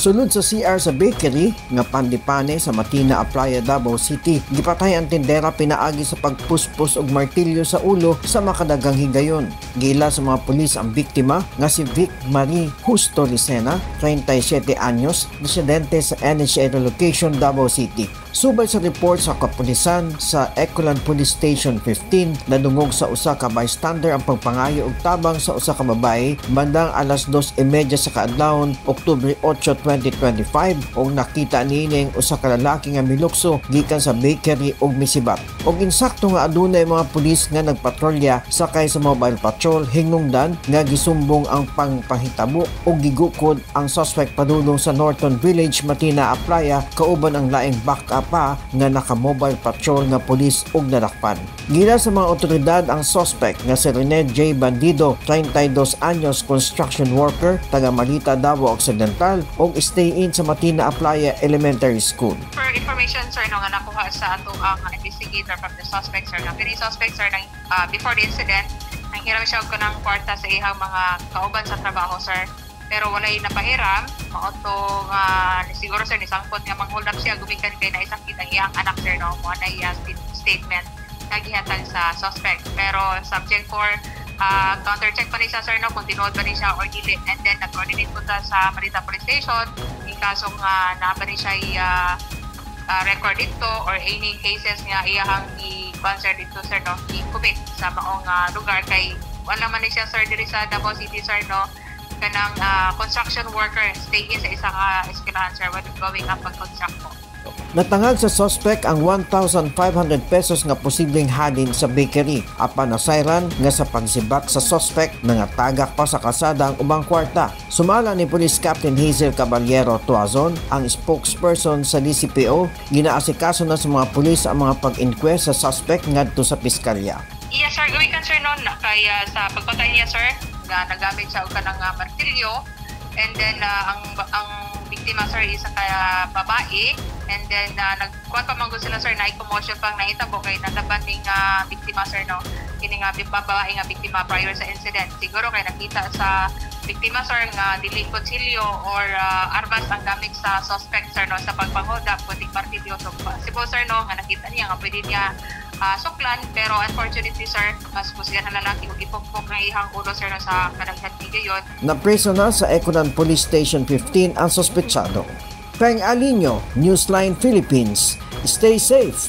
Sulod sa CR sa bakery nga pandipane sa Matina Aplaya, Davao City, gipatay ang tindera pinaagi sa pagpuspos og martilyo sa ulo sa makadagang higayon. Gila sa mga pulis ang biktima nga si Vic Marie Justo Licena, 37 anyos, residente sa NHA Relocation, Davao City. Subay sa report sa kapulisan sa Ecolan Police Station 15, nadungog sa usa ka bystander ang pagpangayo og tabang sa usa ka babae bandang alas 2:30 sa kaadlawon, Oktubre 8, 2025, og nakita niining usa ka lalaki nga milukso gikan sa bakery og misibat. Og insakto nga adunay mga pulis nga nagpatrolya sakay sa mobile patrol hinungdan nga gisumbong ang pangpahitabo og gigukod ang suspect padulong sa Norton Village, Matina Aplaya, kauban ang laing backup pa nga naka-mobile patrol nga pulis og nadakpan. Gila sa mga otoridad ang suspect nga si Rene J. Bandido, 32 anyos, construction worker, taga Malita, Davao Occidental, og stay-in sa Matina Aplaya Elementary School. For information, sir, nga nakuha sa ato ang investigator from the suspect, sir, na kini suspect, sir, before the incident, nanghiram siya og kanang kwarta sa ihang mga kauban sa trabaho, sir. Pero walay napahiram, maotong siguro sir nisangkot nga mang-hold up siya gumikan kay na isang kitang iyang anak, sir, no, mo na iya statement na gihatag sa suspect. Pero subject for counter-check pa ni siya, sir, no, kung tinuod pa ni siya or dili, and then nag-coordinate po ta sa Malita Police Station in kasong na pa ni siya record dito or any cases nga iyahang i-concern dito, sir, no, i-commit sa maong lugar kay wala man ni siya, sir, diri sa Davao City, sir, no, kanang construction worker stay in sa isang eskwelahan, sir, when going up pag-construct po. Natangag sa suspect ang 1,500 pesos nga posibleng halin sa bakery. Apan nasayran nga sa pagsibak sa suspect nangatagak pa sa kasada ang ubang kwarta. Sumala ni Police Captain Hazel Caballero Tuazon, ang spokesperson sa DCPO, ginaasikaso na sa mga pulis ang mga pag-inquest sa suspect ngadto sa piskalya. Yes, sir, gawin kan, sir, noon kaya sa pagpatay niya, sir, nga nagamit siya og kanang martilyo, and then ang biktima, sir, isa ka babae, and then nagkuhan pa manggod sila, sir, na i-commotion pang nahitabo kay nalaban ning biktima, sir, no, kini nga babae nga biktima prior sa incident. Siguro kay nakita sa biktima, sir, nga dili kutsilyo or armas ang gamit sa suspect, sir, no, sa pagpanghold up kundi martilyo. So possible, sir, no, nga nakita niya nga pwede niya suklan, pero unfortunately, sir, mas kusyan ang lalaki kung ipokpok ng ihang ulo, sir, no, sa kadaghan gayon. Napreso na sa Ecolan Police Station 15 ang sospetsado. Peng Alinio, Newsline Philippines. Stay safe!